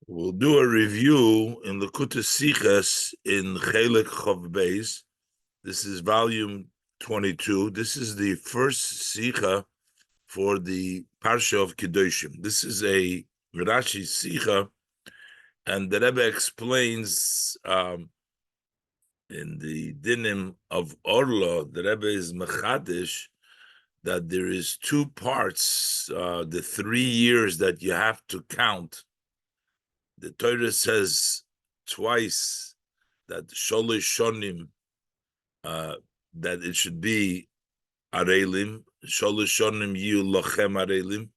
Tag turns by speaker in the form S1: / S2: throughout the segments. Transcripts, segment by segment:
S1: We'll do a review in the Siches in Chelik Chav Beis. This is volume 22. This is the first Sicha for the Parsha of Kedoshim. This is a Rashi Sicha, and the Rebbe explains in the Dinim of Orlo, the Rebbe is Mechadish, that there is two parts, the 3 years that you have to count. The Torah says twice that Sholish Shonim, that it should be Arelim, Sholish Shonim Yu Lochem Arelim.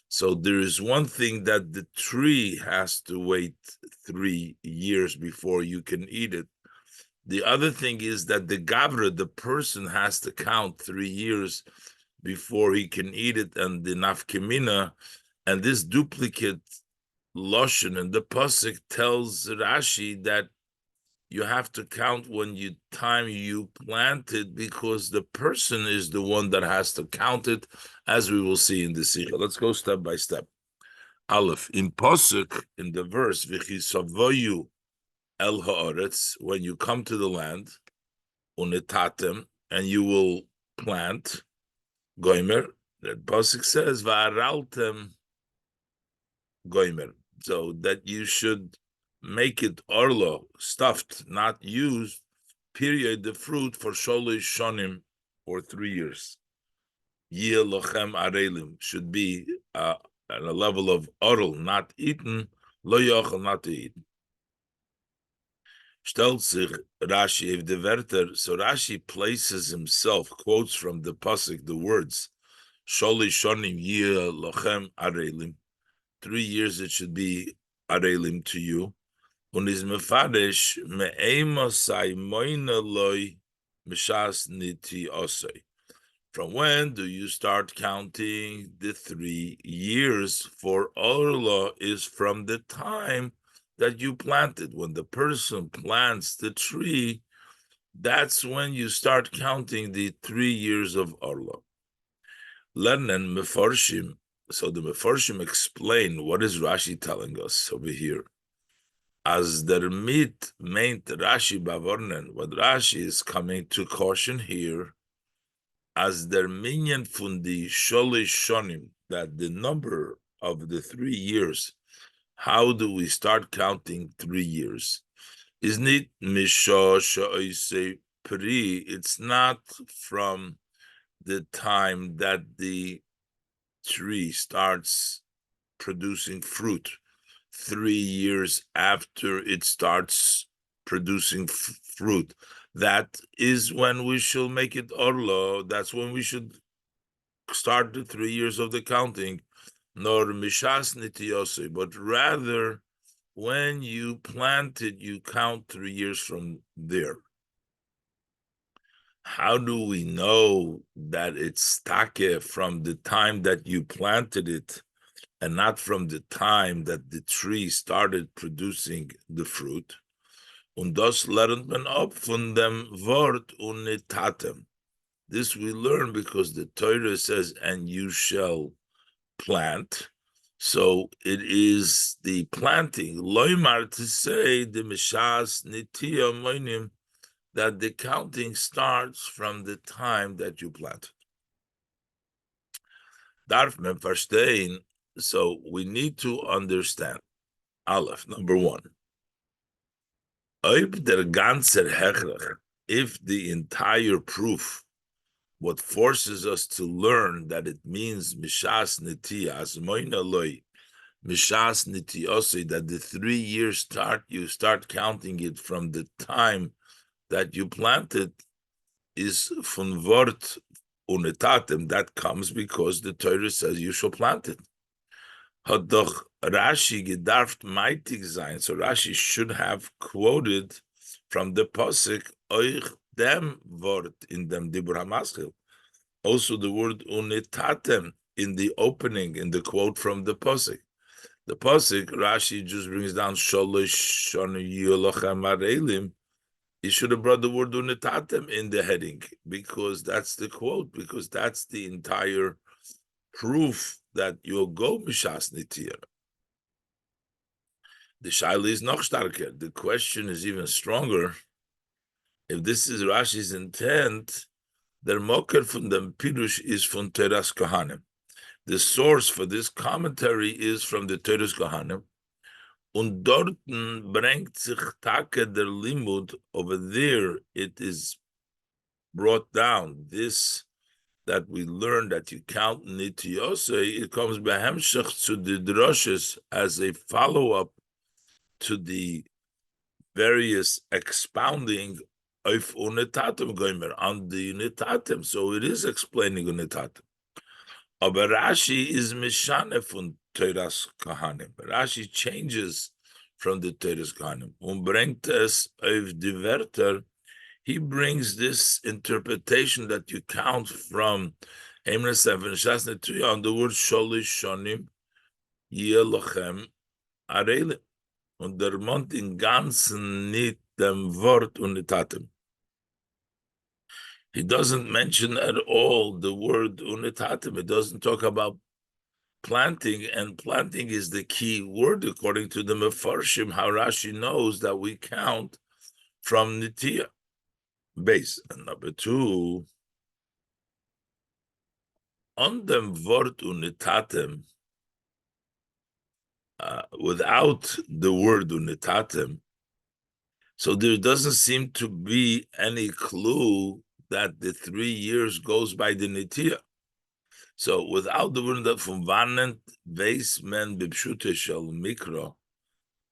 S1: So there is one thing that the tree has to wait 3 years before you can eat it. The other thing is that the Gavra, the person, has to count 3 years before he can eat it, and the Nafkemina, and this duplicate Loshen and the Pasuk tells Rashi that you have to count when time you plant it, because the person is the one that has to count it, as we will see in the Sikha. Let's go step by step. Aleph, in Pasuk, in the verse, V'chisavoyu el ha'aretz, when you come to the land, unetatem, and you will plant, goimer, that Pasuk says, Va'araltem goimer, so that you should make it orlo, stuffed, not used, period, the fruit for sholish shonim, or 3 years. Yeh lochem arelim, should be at a level of orl, not eaten, lo yochel, not to eat. Stellt sich Rashi, if the Werter, so Rashi places himself, quotes from the Pasuk, the words, sholish shonim yeh lochem arelim, 3 years it should be arelim to you. Und is mefadish me'emosai moina loy mishas niti osai. From when do you start counting the 3 years? For Orla is from the time that you planted. When the person plants the tree, that's when you start counting the 3 years of Orla. Lernen meforshim. So the meforshim explain what is Rashi telling us over here. As der mit meint Rashi bavornen, what Rashi is coming to caution here, as der minyan fundi sholish shonim, that the number of the 3 years, how do we start counting 3 years? Is nit misha sha'ise pri, it's not from the time that the tree starts producing fruit, 3 years after it starts producing fruit. That is when we shall make it orlo. That's when we should start the 3 years of the counting. Nor mishas nitiyose, but rather when you plant it, you count 3 years from there. How do we know that it's take from the time that you planted it, and not from the time that the tree started producing the fruit? Und das lernt man ab von dem Wort unetatem. This we learn because the Torah says, and you shall plant. So it is the planting, loimar, to say, the mishas nitiya moinim, that the counting starts from the time that you planted. Darf men verstehen. So we need to understand. Aleph, number 1. If the entire proof, what forces us to learn that it means mishas nitiyas moina loy mishas nitiyosei, that the 3 years you start counting it from the time that you planted, is von Wort unetatem, that comes because the Torah says you shall plant it. Hat doch Rashi gedarft meitig sein, so Rashi should have quoted from the Pasuk euch dem Wort in dem Dibur HaMaschil. Also the word unetatem in the opening, in the quote from the Pasuk. The Pasuk, Rashi just brings down sholosh shonu yolochem arelim. He should have brought the word unetatem in the heading, because that's the quote, because that's the entire proof that you'll go mishas nitiyah. The shaila is noch starker. The question is even stronger. If this is Rashi's intent, der Moker von dem Pirush is von Teras Kohanim. The source for this commentary is from the Teras Kohanim. Und dorten bringt sich Take der Limud, over there it is brought down, this that we learn that you count Nitiyose, it comes behemshach to the droshes as a follow-up to the various expounding of unitatum goimer on the unitatum. So it is explaining unitatum. Aber Rashi is mishane von Teiras Kohanim. Rashi changes from the Teiras Kohanim. Bringt es auf die Wörter. He brings this interpretation that you count from Emre 7 Shasne 2 on the word Sholish Shonim Yelochem Arele. Und der Mond in Ganzen nicht dem Wort unitatem. He doesn't mention at all the word unitatem. It doesn't talk about planting, and planting is the key word according to the Mefarshim, how Rashi knows that we count from Nitiya base. And number two, on dem Wort unitatem, without the word unitatem, so there doesn't seem to be any clue that the 3 years goes by the Nitiya. So without the word from Vanent Veis Men Bipshute Shel Mikra,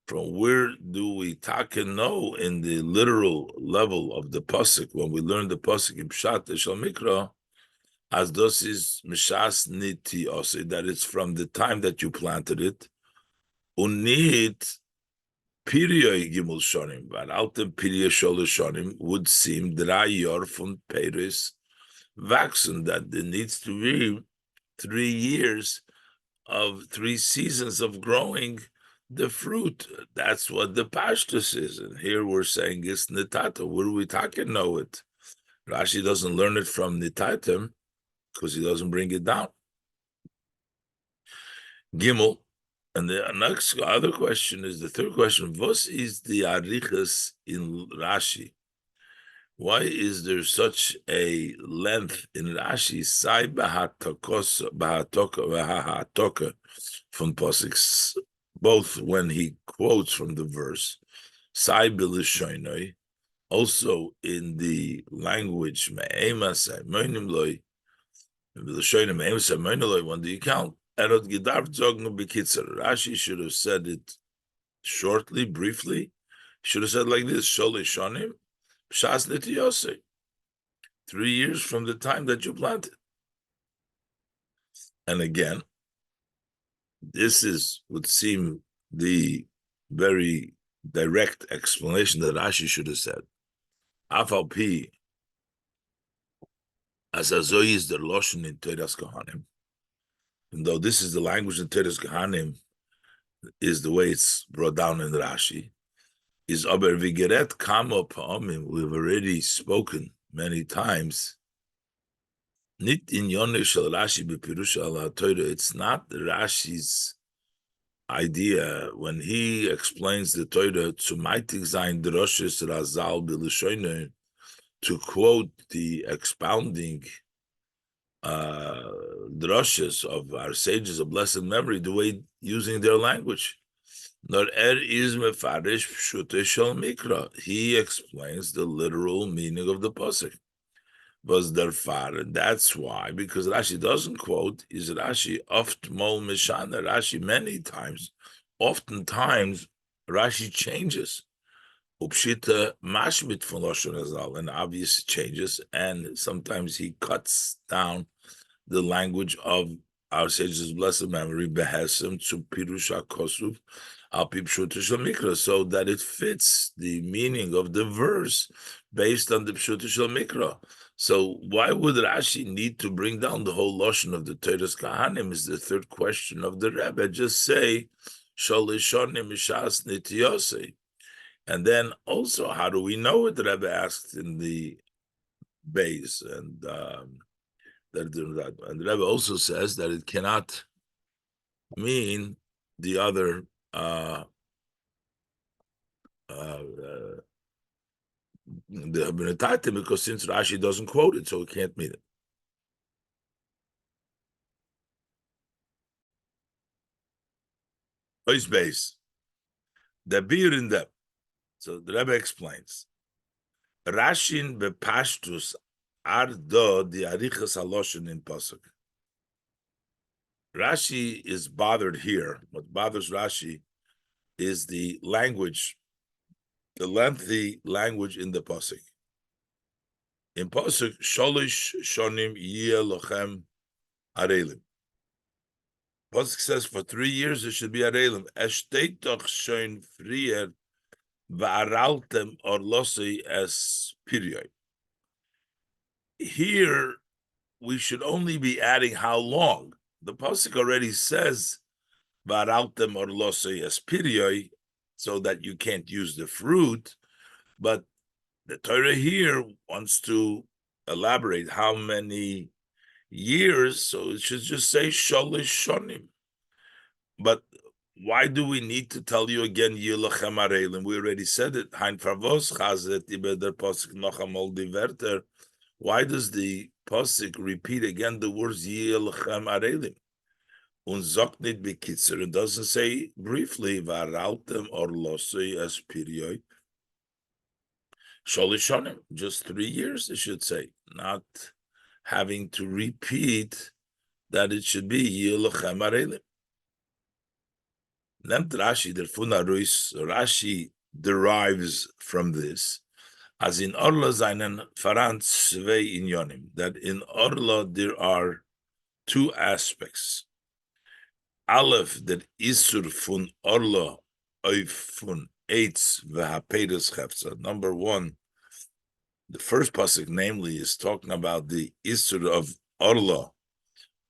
S1: from where do we take and know in the literal level of the Pasuk, when we learn the Pasuk in Pshat Shel Mikra, as this is Mishas Nitiyose, that it's from the time that you planted it, Unit Piriyoi Gimel Shonim, but out the Piriyoi Shol Shonim would seem dry yor from Peris vaccine, that there needs to be 3 years of 3 seasons of growing the fruit. That's what the pashtus is. And here we're saying it's nitata. Where do we talking know it? Rashi doesn't learn it from nitatim because he doesn't bring it down. Gimel. And the next other question is the third question. What is the arichas in Rashi? Why is there such a length in Rashi? Sai bahatoka from Posix, both when he quotes from the verse, Sai bilishoinoi, also in the language me'ema sai moinim loy, bilishoinim me'ema sai moinim loy, when the account erot gidav zognu bekitzer. Rashi should have said it shortly, briefly. Should have said like this: Sholishonim. Shas Nitiyose, 3 years from the time that you planted. And again, this would seem the very direct explanation that Rashi should have said. Afal pi, as azoy is the loshon in Teras Kohanim, and though this is the language in Teras Kohanim, is the way it's brought down in Rashi. Is aber vigeret kamo pa'omim. We've already spoken many times. Nit in yoneh shel Rashi bepirush al Torah. It's not Rashi's idea when he explains the Torah to meitig zayin droshes razal b'lishoineh, to quote the expounding droshes of our sages of blessed memory, the way using their language. Nor is mefarish pshute shel mikra. He explains the literal meaning of the pasuk. Was therefore, that's why, because Rashi doesn't quote, is Rashi oft mol mishana. Rashi many times, oftentimes, Rashi changes. Upshita mashmit from Lashon Hazal, and obvious changes, and sometimes he cuts down the language of our sages' blessed memory, behesem to pirusha kosuv, al pipshuta shel mikra, so that it fits the meaning of the verse based on the pshuta shel mikra. So why would Rashi need to bring down the whole lotion of the Teras Kohanim? Is the third question of the Rebbe. Just say sholishonim mishas nitiyose, and then also, how do we know it? The Rebbe asked in the base, and and the Rebbe also says that it cannot mean the other the Benetaitim, because since Rashi doesn't quote it, so we can't meet it. Ois base. The beer in them. So the Rebbe explains. Rashin bepashtus ardo the arichas haloshin in pasuk. Rashi is bothered here. What bothers Rashi is the language, the lengthy language in the pasuk. In pasuk, sholish shonim yeh lochem arelim. Pasuk says for 3 years it should be arelim. Eshteitoch shoin frier va'araltem orlosi es period. Here we should only be adding how long. The pasuk already says va'araltem orlosi es period, so that you can't use the fruit. But the Torah here wants to elaborate how many years, so it should just say sholish shonim. But why do we need to tell you again Yilachem Arelim? We already said it. Hein Favos Chazet Ibeder Posik Nochamol Diverter. Why does the Posik repeat again the words Yilachem Arelim? Und sagt nicht bekitzer. It doesn't say briefly Varaltem or Losei as period. Sholishonim, just 3 years, it should say, not having to repeat that it should be Yilachem Arelim. Rashi derives from this, as in Orla seinen Farant Svei Inyonim, that in Orla there are 2 aspects. Aleph, that Isur fun Orla oif fun Eitz v'hapedes chefza. Number 1, the first pasuk, namely, is talking about the Isur of Orla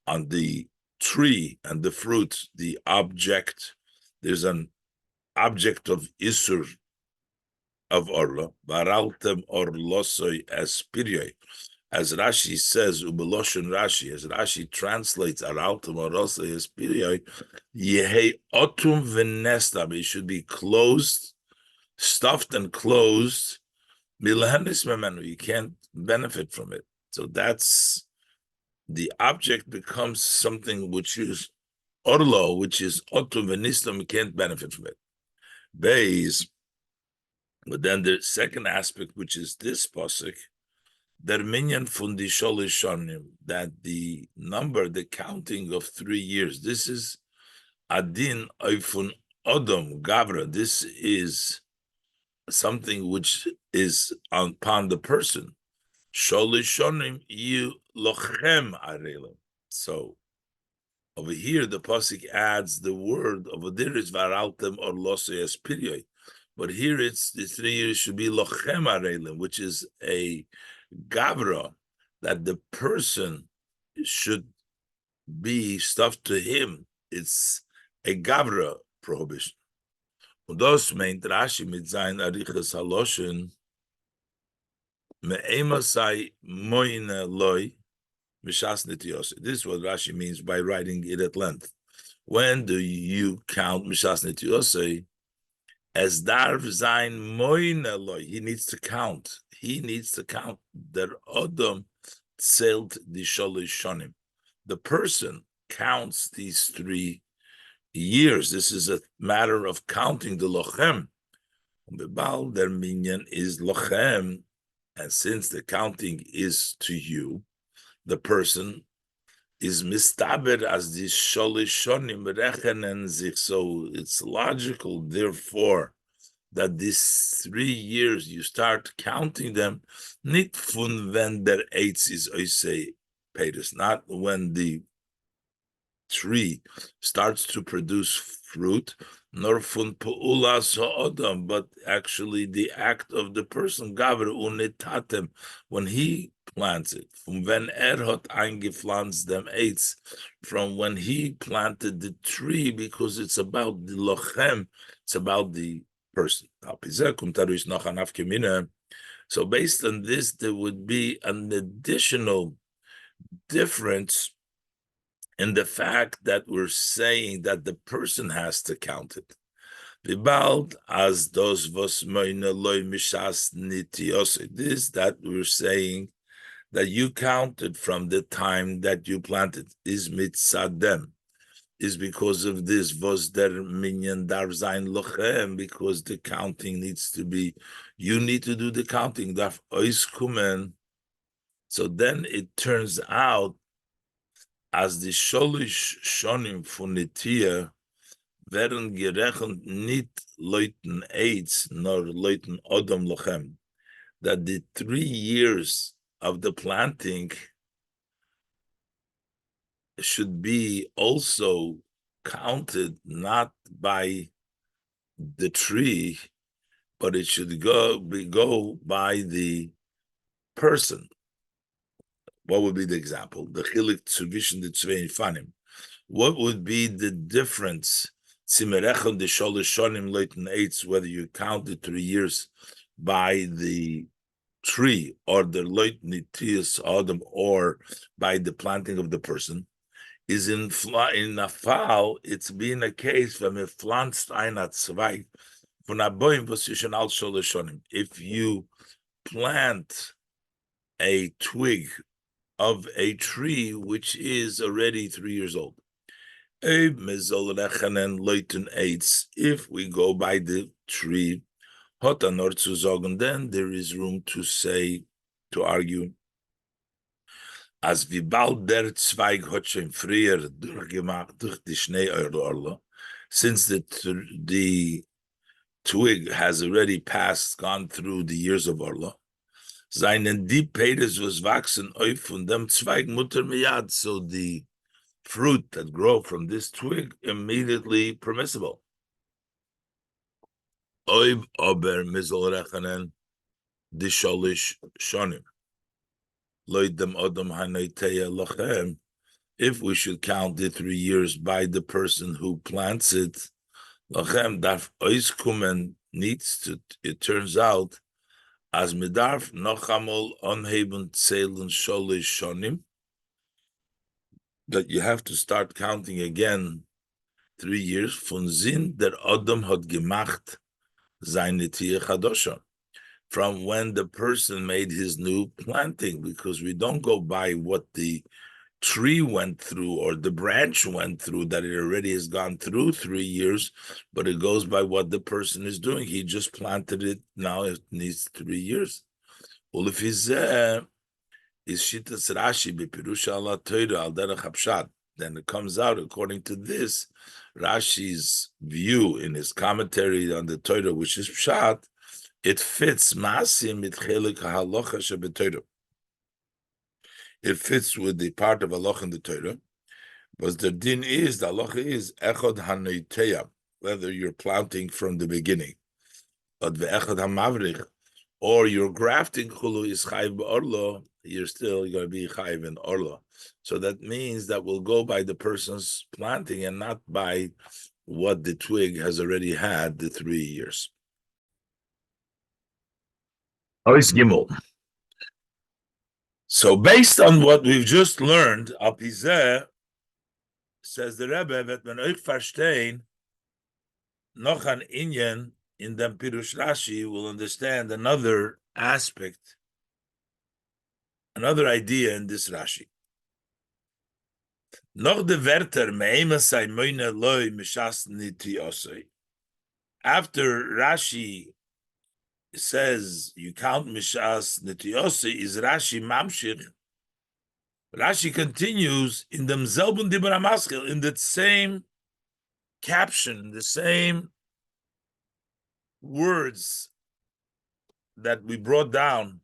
S1: on the tree and the fruit, the object. There's an object of Isur of Orla, Baraltem Orlosoi as Piryoy. As Rashi says, Ubeloshin Rashi, as Rashi translates Araltem Orlosoi as Piryoy, Yehei Otum Venestab, it should be closed, stuffed and closed. Milahenis Memenu, you can't benefit from it. So that's the object becomes something which is Orlo, which is Otum Venistam, can't benefit from it. Beis, but then the second aspect, which is this pasuk, der minyan fundi sholishonim, that the number, the counting of 3 years, this is adin oifun odom gavra. This is something which is upon the person. Sholishonim you lochem arelim. So over here, the pasuk adds the word over there is varaltem or loseyas period, but here it's the 3 years should be lochem arelim, which is a gavra, that the person should be stuffed to him. It's a gavra prohibition. Und das meint Rashi mit sein arichas haloshen me'emasai moine loy. This is what Rashi means by writing it at length. When do you count Mishas Nitiyose? As Darv Zain Moin Eloi, he needs to count. He needs to count that Odom Tzelt the Sholish Shonim. The person counts these 3 years. This is a matter of counting the Lochem. Bebal der Minyan is Lochem, and since the counting is to you, the person is mistaber as the sholishonim rechenen zich. So it's logical, therefore, that these 3 years you start counting them, nit fun when der eitz is oisei pedus, not when the tree starts to produce fruit, nor fun pu'ulas ha'odam, but actually the act of the person, gaver unetatem, when he plants it, from when hot eingepflanzt dem eitz, from when he planted the tree, because it's about the lochem, it's about the person. So based on this, there would be an additional difference in the fact that we're saying that the person has to count it. Vibald as dos vos meine loy mishas nitios. This that we're saying that you counted from the time that you planted is mitzadem, is because of this vos der minyan dar zayin lochem, because the counting needs to be, you need to do the counting darf ois kumen. So then it turns out as the sholish shonim funitia werden gerechnet nicht Leuten AIDS nor Leuten Odom Lochem, that the 3 years of the planting should be also counted not by the tree, but it should go by the person. What would be the example? The chilik tzuvishn the tzvein fanim. What would be the difference? Tzimerechon the sholish shonim Leuten AIDS, whether you count the 3 years by the tree or the Leutnitius Adam or by the planting of the person, is in a fall, it's been a case from a pflanzt einer Zweig von a Bäum, was you schon als Sholim. If you plant a twig of a tree which is already 3 years old, if we go by the tree, then there is room to say, to argue, as wie bald der Zweig hat schon früher durchgemacht durch die Schneeorle, since the twig has already gone through the years of Orla, seinen die Pedes was wachsen auf von dem Zweig Mutter miyad, so the fruit that grow from this twig immediately permissible. Oib ober mizol rechenen di sholish shonim. Loidem odom hanoiteya lochem. If we should count the 3 years by the person who plants it, lochem darf oiskumen needs to. It turns out as medarf nochamol onheben zelen sholish shonim, that you have to start counting again 3 years von zin der odom hat gemacht seine Tier Chadosha, from when the person made his new planting, because we don't go by what the tree went through or the branch went through, that it already has gone through 3 years, but it goes by what the person is doing. He just planted it, now it needs 3 years. Ulefizeh is Shitas Rashi bePirush ala Torah al derech hapshat. Then it comes out, according to this, Rashi's view in his commentary on the Torah, which is Pshat, it fits Masim mit Chelik HaHalocha shebeTorah. It fits with the part of Halocha in the Torah. But the din is, the Halocha is Echad HaNoiteya, whether you're planting from the beginning, or Ve'echad HaMavrich, or you're grafting Chulu is Chayiv B'Orlo, you're still going to be Chayiv in Orlo. So that means that we'll go by the person's planting and not by what the twig has already had the 3 years. Ois Gimel. So based on what we've just learned, Apizeh, says the Rebbe, that when euch verstehen, noch an Inyan in dem Pirush Rashi will understand another aspect, another idea in this Rashi. Noch de Werter meima sei moine loy mishas niti osoi. After Rashi says you count mishas niti osoi, is Rashi mamshich. Rashi continues in dem selben Dibur HaMaschil, in that same caption, the same words that we brought down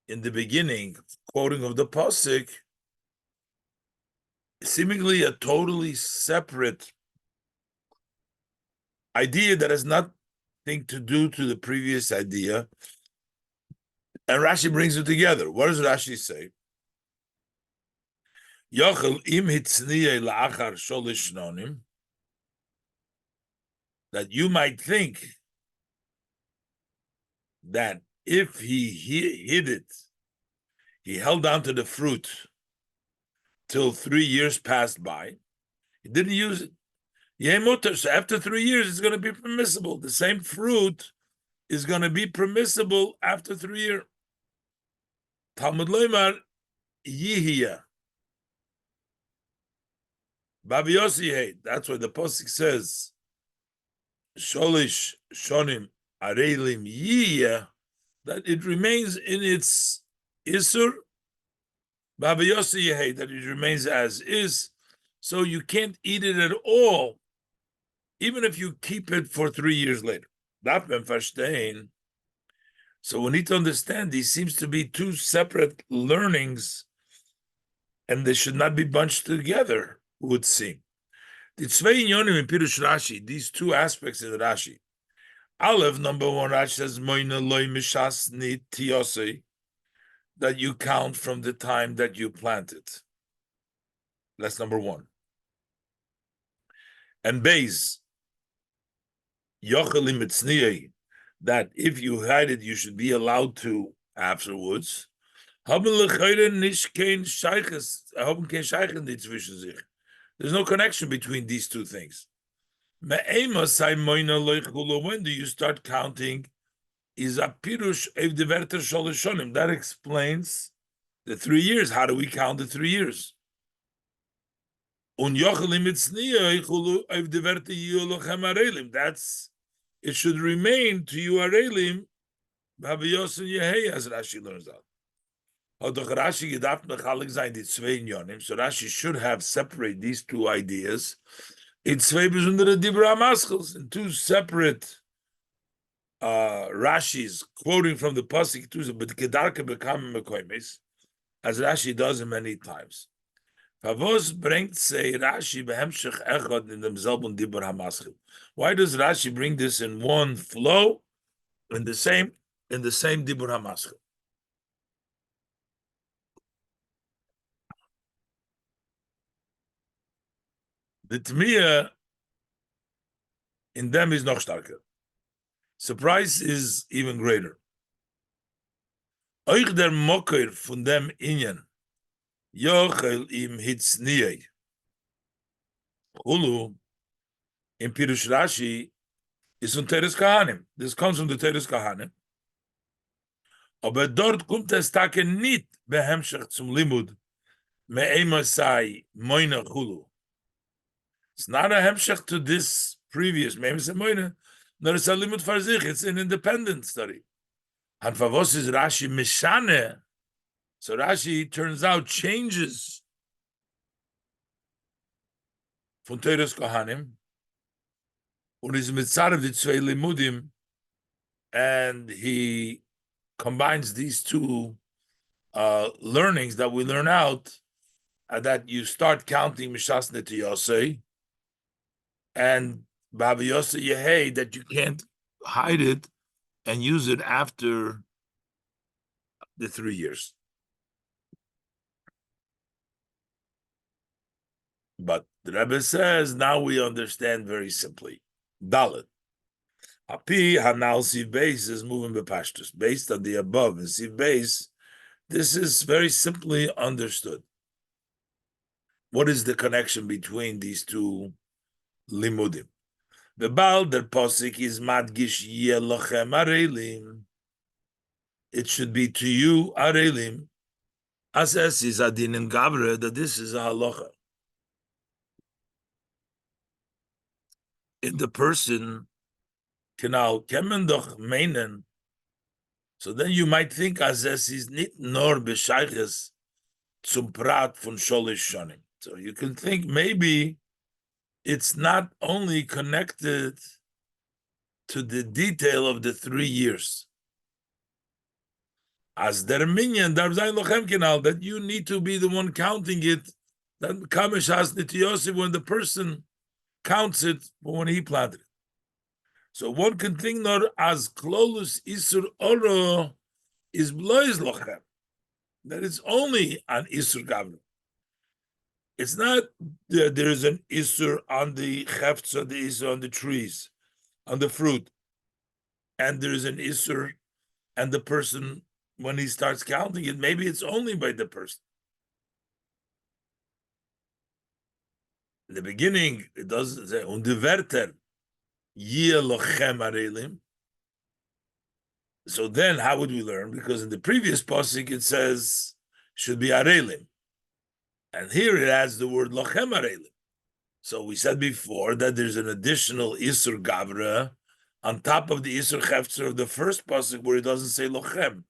S1: in the beginning, quoting of the Pasuk, seemingly a totally separate idea that has nothing to do to the previous idea. And Rashi brings it together. What does Rashi say? Yochel im hitzniye la'achar sholish nonim, that you might think that if he hid it, he held on to the fruit till 3 years passed by, he didn't use it. Yemuter. So after 3 years, it's going to be permissible. The same fruit is going to be permissible after 3 years. Talmud Leimar Yihya. Babi Yossi. That's why the Pasuk says, Sholish Shonim Areilim Yihya, that it remains in its Isur. Babi Yossi, that it remains as is. So you can't eat it at all, even if you keep it for 3 years later. So we need to understand these seems to be two separate learnings, and they should not be bunched together, it would seem. These two aspects of the Rashi. Aleph, number one, Rashi says, Moina loy mishas ni tiyosei, that you count from the time that you plant it. That's number one. And Beis, yochelim etzniyei, that if you hide it, you should be allowed to afterwards. There's no connection between these two things. When do you start counting? Is a pirush ev de verter sholishonim. That explains the 3 years. How do we count the 3 years? That's, it should remain to you arelim. As Rashi learns out. So Rashi should have separated these two ideas. It's in two separate Rashis quoting from the pasuk, but kedarka become mekoimes, as Rashi does many times. Favos bringt say Rashi behemshech echad in demselben dibur hamaschil. Why does Rashi bring this in one flow, in the same dibur hamaschil? The tmiya in them is noch starker. Surprise is even greater. Euch der Mocker von dem Inyan, Yochel im Hitzniyei. Hulu, in Pirush Rashi, is von Teres Kahanim. This comes from the Teres Kahanim. Aber dort kommt es Tage nicht behemschach zum Limud, me'ema sai moina Hulu. It's not a hemshach to this previous, me'ema sai moina, nor it's a limud for sich. It's an independent study. And for what is Rashi mishane? So Rashi turns out changes von Teres Kohanim und is mitzarev die zwei limudim, and he combines these two learnings that we learn out, that you start counting mishas netiyosei and Babi Yosei Yehei, that you can't hide it and use it after the 3 years. But the Rebbe says, now we understand very simply. Dalet. Api Hanal Siv Beis is moving bepashtus. Based on the above in Siv Beis, this is very simply understood. What is the connection between these two limudim? The Baal der Posik is Madgish Yelochem Arelim. It should be to you, Arelim, as is Adin and Gavre, that this is a halacha. In the person, Kenal Kemendoch Meinen. So then you might think, as is nit nor Beshayches zum Prat von Sholish Shonim. So you can think maybe it's not only connected to the detail of the 3 years. As der minyan, that you need to be the one counting it, that Kamesh has Nitiyosif when the person counts it when he planted it. So one can think nor as Klolus Isur Oro is Blois Lochem, that it's only an Isur Gavra. It's not that there is an Isur on the Hefts, or the Isur on the trees, on the fruit, and there is an Isur, and the person, when he starts counting it, maybe it's only by the person. In the beginning, it doesn't say, und die Wörter, yeh lochem arelim. So then, how would we learn? Because in the previous pasuk it says should be arelim, and here it adds the word lochem arelim. So we said before that there's an additional isur gavra on top of the isur chefzer of the first pasuk where it doesn't say lochem,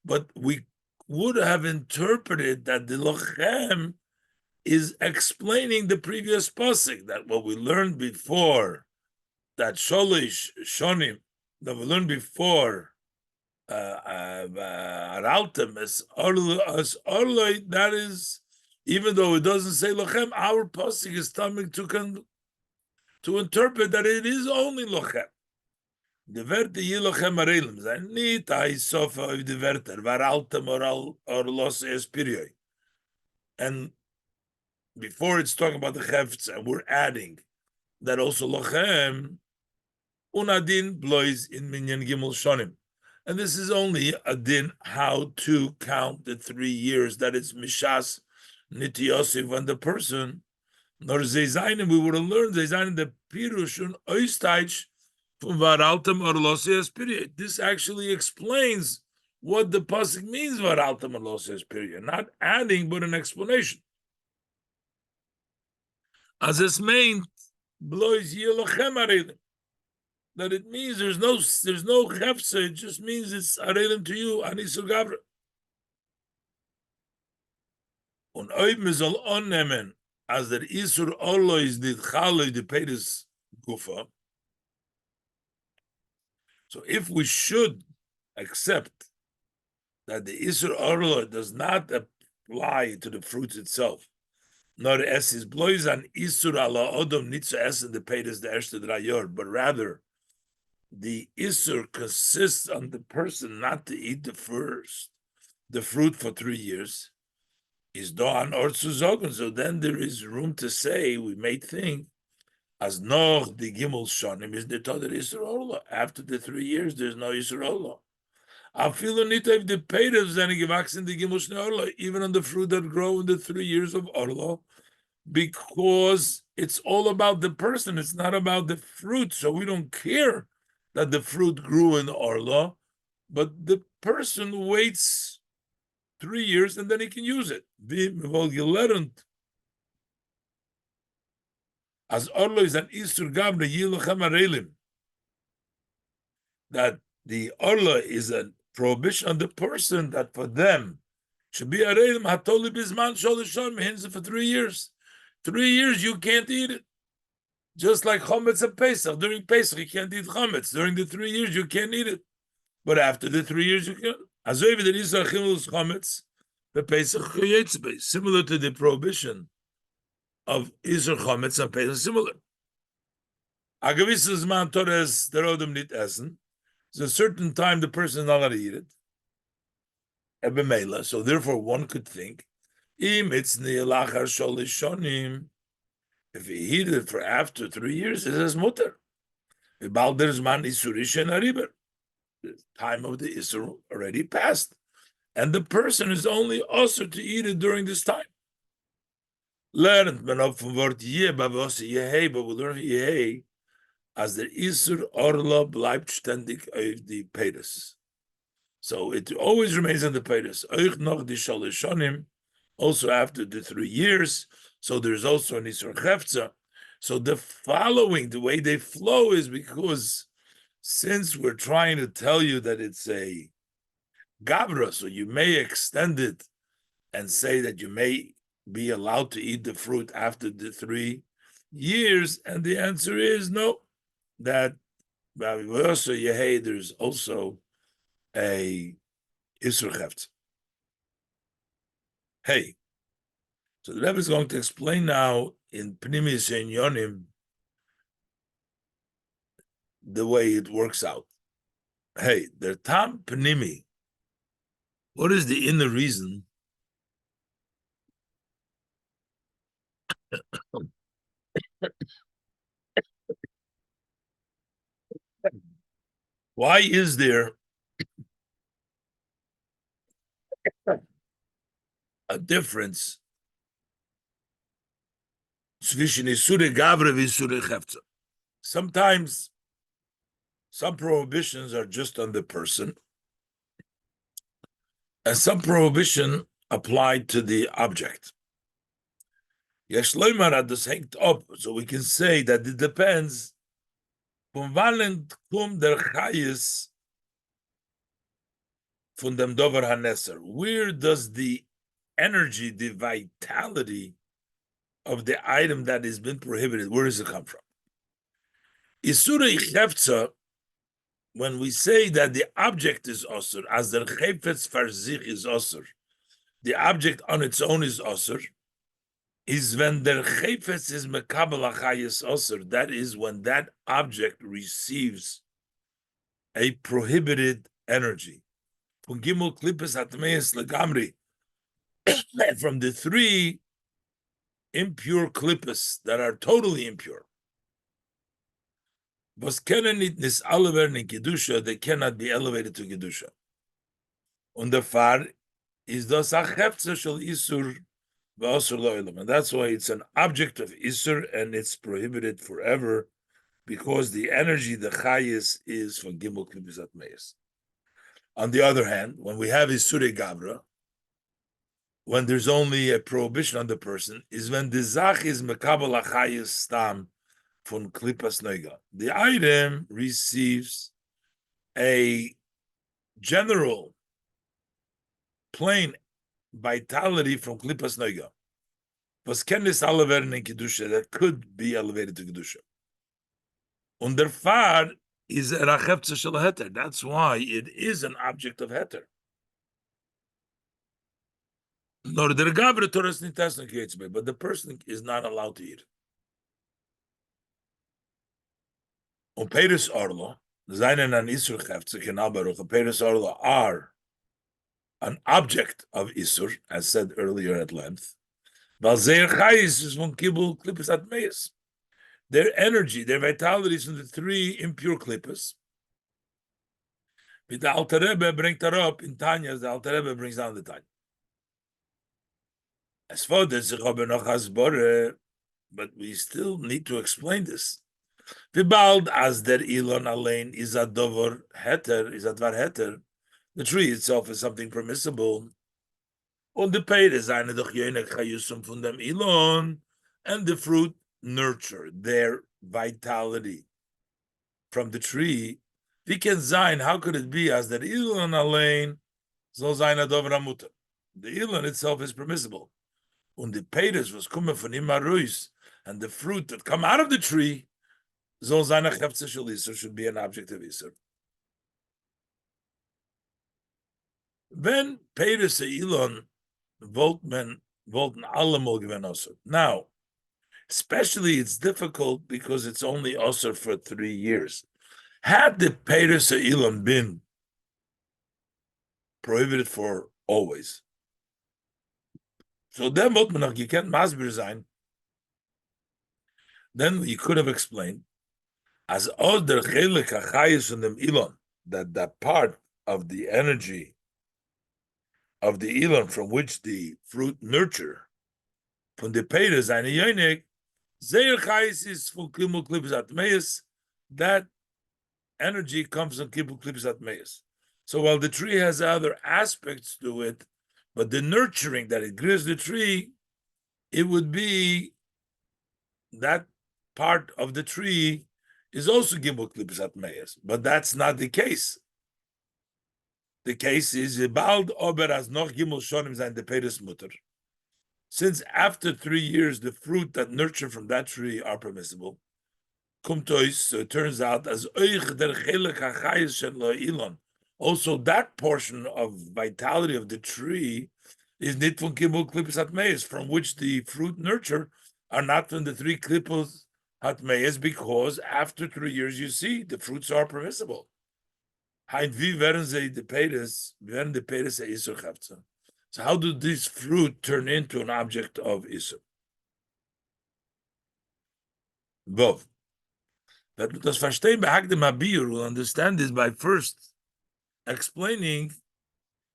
S1: but we would have interpreted that the lochem is explaining the previous pasuk, that what we learned before, that sholish shonim that we learned before. Araltem as Orloi, that is, even though it doesn't say Lochem, our pasuk is coming to interpret that it is only Lochem. The Werte Yilochem Arelim, Zanit, I sofa of the Werter, Varaltem or Los Espirioi. And before it's talking about the Chefts, and we're adding that also Lochem, Unadin blois in Minyan Gimel Shonim. And this is only a din how to count the 3 years that it's Mishas Nitiyosif when the person, nor Zeizainen, we would have learned Zeizainen the Pirushun Oistaich from Varaltam or Losias period. This actually explains what the pasuk means, Varaltam or Losias period, not adding but an explanation. As it's meant, Blois Yelochem Arelim. That it means there's no chefsa, it just means it's arelim to you, anisul gavra. Und oib me soll annehmen, as der isur Allah is the chaloi, the pedis gufa. So if we should accept that the isur Allah does not apply to the fruits itself, nor es is blois an isur ala odom nitzu es in the pedis the erste drayor, but rather the Isur consists on the person not to eat the fruit for 3 years, is doan or zuzogen. So then there is room to say, we may think, as noch the gimel shonim is the total Isur Ola. After the 3 years, there's no Isur Ola. Afilu nita if the peiros then gewachsen the gimel shne Ola, even on the fruit that grow in the 3 years of Ola, because it's all about the person, it's not about the fruit. So we don't care that the fruit grew in Orla, but the person waits 3 years and then he can use it. As Orla is an Isur Gavna Yilochem Arelim, that the Orla is a prohibition on the person that for them should be Arelim Hatoli Bisman Sholishon Mehinza for 3 years. 3 years you can't eat it. Just like Chometz and Pesach. During Pesach, you can't eat Chometz. During the 3 years, you can't eat it. But after the 3 years, you can. The Pesach, similar to the prohibition of Isur Chometz and Pesach, similar. There's a certain time the person is not allowed to eat it. So therefore, one could think, if he heated it for after 3 years, it says mutter. The time of the Isur already passed. And the person is only also to eat it during this time. Learned men up from word yeh, but we learn yeh as the Isur Orla bleibt ständig auf die Pedes. So it always remains on the Pedes. Euch noch die Shaleshonim, also after the 3 years. So there's also an Isur Chefza. So the way they flow is because since we're trying to tell you that it's a Gabra, so you may extend it and say that you may be allowed to eat the fruit after the 3 years. And the answer is no, that there's also a Isur Chefza. Hey. So the Rebbe is going to explain now in Pnimi Yonim the way it works out. Hey, the Tam Pnimi, what is the inner reason why is there a difference? zwischen Isure Gavre and Isure Chefza. Sometimes some prohibitions are just on the person, and some prohibition applied to the object. Yesh loymar hat das hängt up, so we can say that it depends von wann kommt der Chayes von dem Dover Hanesser. Where does the energy, the vitality of the item that has been prohibited, where does it come from? Isura Chefza, when we say that the object is osur, as der Chefetz farzich is osur, the object on its own is osur, is when der Chefetz is mekabel achayis osur, that is when that object receives a prohibited energy. From Gimel Klippes Atmeis Legamri, from the three impure klippes that are totally impure. Was können nicht nis alle werden in Kedusha, they cannot be elevated to Kedusha. Und der Fall is das a Hefzer shel Isur v'Asur lo'olam. And that's why it's an object of Isur and it's prohibited forever because the energy, the Chayis, is from Gimel Klippes Atmeis. On the other hand, when we have Isure Gavra, when there's only a prohibition on the person, is when the Zach is Mekabel Achayis Stam from Klippas Noiga. The item receives a general, plain vitality from Klippas Noiga. Was kennis alle werden in Kedusha, that could be elevated to Kedusha. Und der Far is a Rachefza shel Heter. That's why it is an object of Heter. Nor der Gavre Torah Nitas creates me, but the person is not allowed to eat. On Peres Orlo, Zainen and Isur Chefza Kenabaruch, Peres Orlo are an object of Isur, as said earlier at length. Valzeir Chayis is von Kibul Klippus Atmeis. Their energy, their vitality is in the three impure Klippus. The Alter Rebbe brings that up in Tanya, as the Alter Rebbe brings down the Tanya. As far as but we still need to explain this. Vibald as der Elon Alain is a dover heter, is a dvar heter. The tree itself is something permissible. Und the Peire seine doch jenek chayusum von dem Elon, and the fruit nurture their vitality from the tree. We can sein, how could it be as der Elon Alain soll sein a dover amuter? The Elon itself is permissible. Und the Peires was coming from Imaruis, and the fruit that come out of the tree soll sein a chefze shel Isur, should be an object of Isur. When Peires Elon wollten allemal gewen Osur. Now, especially it's difficult because it's only Osur for 3 years. Had the Peires Elon been prohibited for always, so then wollte man noch gekent Masbir sein, then you could have explained as aus der chelik hachayis von dem Elon, that part of the energy of the Elon from which the fruit nurture, from the Peires eine Yonik, Zeir Chayis is from Kibul Klippus Atmeis, that energy comes from Kibul Klippus Atmeis. So while the tree has other aspects to it, but the nurturing that it grows the tree, it would be that part of the tree is also Gimel Klippus Atmeis, but that's not the case. The case is bald ober as noch Gimel Shonim sein the Peires Mutter. Since after 3 years the fruit that nurture from that tree are permissible, kumtois, so it turns out as oich der chelek hachayis shel Elon. Also, that portion of vitality of the tree is nit from Kibul Klippus Atmeis, from which the fruit nurture are not from the 3 Klippus Atmeis, because after 3 years, you see, the fruits are permissible. Wie werden the Peires Isur Chefza? So how do this fruit turn into an object of Isur? Both. That das Verstehen bei Hagdim Habir will understand this by first explaining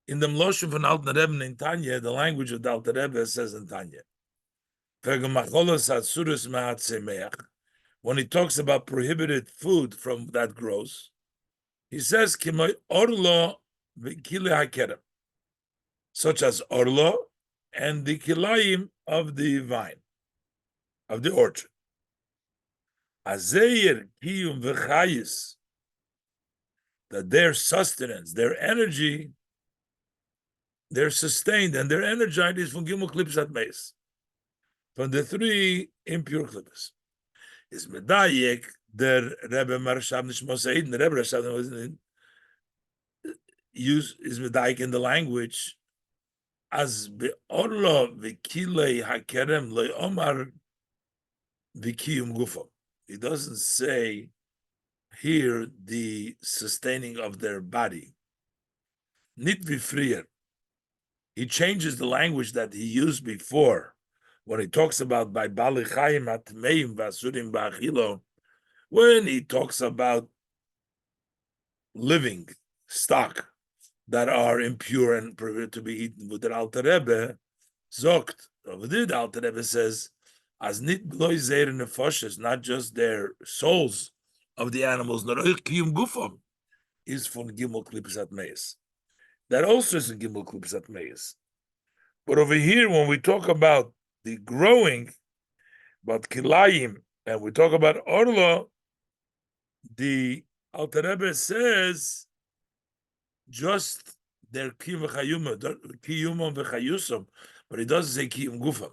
S1: in the Mloshim von Alten Rebbe in Tanya, the language of the Alten Rebbe says in Tanya. When he talks about prohibited food from that grows, he says, orlo hakerem, such as orlo and the kilayim of the vine, of the orchard. Azeir kiyum v'chayis, that their sustenance, their energy, they're sustained and they're energized is from gimel klippus at meis, from the three impure klippus. Is medayek der Rebbe Marshab Nishmos Eid, the Rebbe Marshab use is medayek in the language as be'orlo v'kilei hakerem le'omar v'kiyum gufo. He doesn't say here the sustaining of their body. Nit v'frier. He changes the language that he used before when he talks about by Bali Chaim Atmeim Vasurim Ba'achilo, when he talks about living stock that are impure and prohibited to be eaten with the Alter Rebbe, Zokt, over there the Alter Rebbe says, as nit gloi zeir nefoshes, not just their souls of the animals, noroich kiyum gufam, is from Gimel Klippus Atmeis. That also is in Gimel Klippus Atmeis. But over here, when we talk about the growing, about kilayim, and we talk about orlo, the Alter Rebbe says just their kiyum v'chayusam, but he doesn't say kiyum gufam.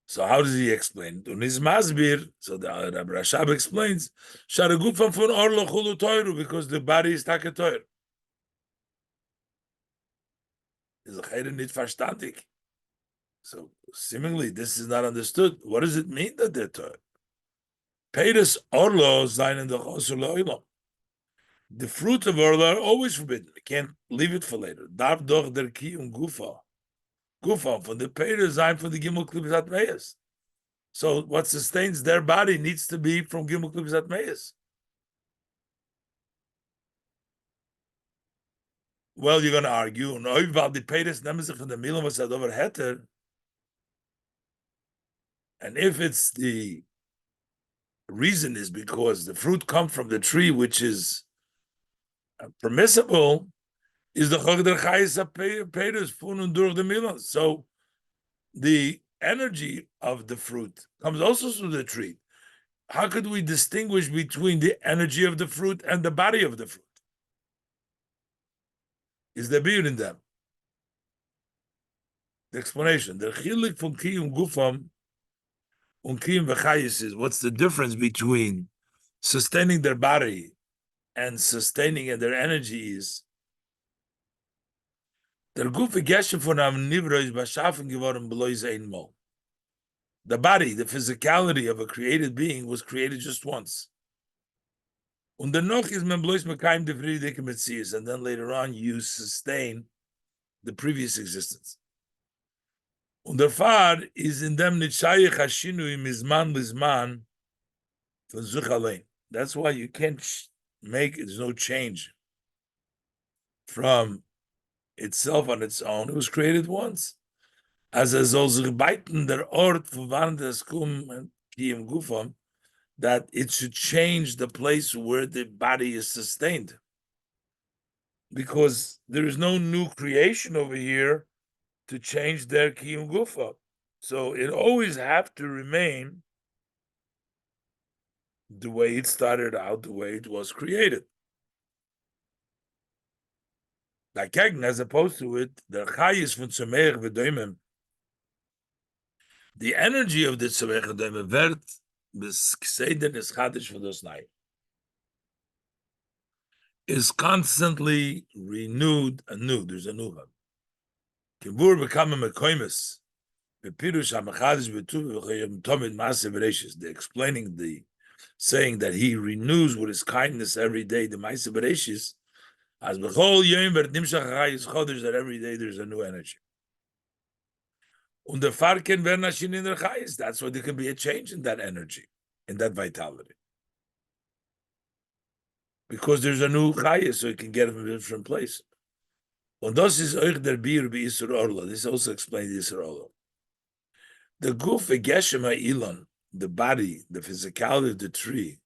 S1: So how does he explain? Unis masbir. So the Rabbi Rashab explains shara gufam von orlo chulu toiru, because the body is taketoir. Is a chayre nit verstandig. So seemingly this is not understood. What does it mean that they're toir? Peiros orlo zayin in the chosur le'olam. The fruit of orlo are always forbidden. We can't leave it for later. Darf doch der kiyum gufa. Gufa from the peiros zayin from the gimel klippus atmeis. So what sustains their body needs to be from gimel klippus atmeis. Well, you're going to argue, no, weil die peiros nehmen sich von der Milam was over heter. And if it's the reason is because the fruit comes from the tree, which is permissible, is the chok der chayis peiros fun und durch the milan. So the energy of the fruit comes also through the tree. How could we distinguish between the energy of the fruit and the body of the fruit? Is there beer in them? The explanation, the chilik from kiyum gufam and kiyum v'chayis is what's the difference between sustaining their body and sustaining their energy is der gufe geshe von am nivro is bashafen geworden belois einmal. The body, the physicality of a created being was created just once. Und dennoch is men bloß mekayim de friedike metzias, and then later on you sustain the previous existence. Und der Fahr is in dem nit shayich hashinui mizman lizman von sich allein. That's why you can't make, there's no change from itself on its own. It was created once. As a soll sich beiten der Ort von wann das kum kiyum gufam, that it should change the place where the body is sustained. Because there is no new creation over here to change their kiyum gufa. So it always have to remain the way it started out, the way it was created. As opposed to it, the chayis von tzomech v'doimim, the energy of the tzomech v'doimim wird is constantly renewed anew. There's a new one. Kibur become a mekoimus. The explaining the saying that he renews with his kindness every day. The Ma'aseh Bereshis, as bechol yom vert nimshach chayis chodesh, that every day there's a new energy. Und der Farken werden ashin in der chayis. That's why there can be a change in that energy, in that vitality. Because there's a new chayis, so it can get from a different place. Und das ist euch der Bir bei Isur Orla. This also explains the Isur Orla. The guf geshem ha'ilon, the body, the physicality of the tree,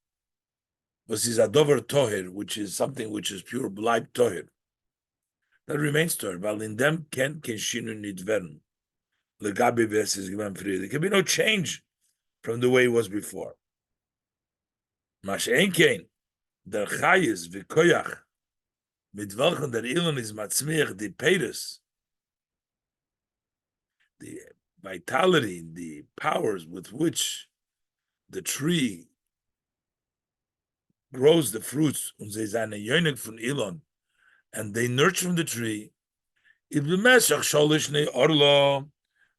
S1: was his adover toher, which is something which is pure blind toher. That remains toher. While in them can shinu nidvern. Legabi verses given free. There can be no change from the way it was before. Mashen kein der chayis v'koyach mit welchen der ilon is matzmiach the peiros, the vitality, the powers with which the tree grows the fruits, und sie seine Jönig von Ilon, and they nurture from the tree,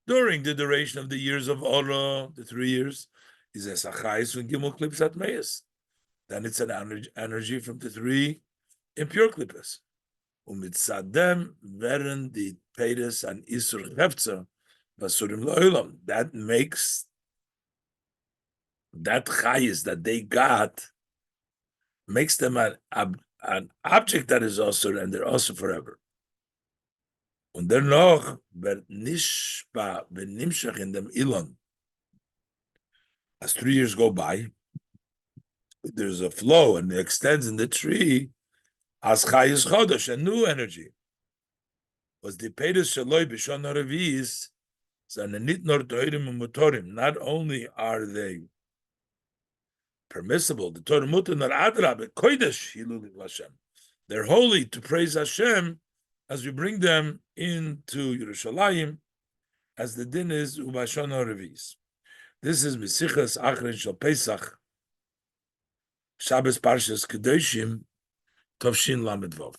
S1: during the duration of the years of Ora, the 3 years, is a sachais from Gimel Klipsat Meis. Then it's an energy from the 3 impure Klippas. Umitzadem werden die Peiris and Isur Hefzer Basurim Lo'ilam. That makes that chayis that they got, makes them an object that is also, and they're also forever. Und dennoch wird nishpa v'nimshach in dem Ilon. As 3 years go by, there's a flow and it extends in the tree. As chayis chodesh, a new energy. Was the peiros shaloi b'shon haravis, zanenit nor toirim u'motorim. Not only are they permissible, the Torah mutar nor adra b'kodesh hilul Hashem. They're holy to praise Hashem as we bring them into Yerushalayim, as the din is ubashon haravis. This is Mesichas Achron Shel Pesach, Shabbos Parshas Kedoshim, Tovshin Lamed Vav.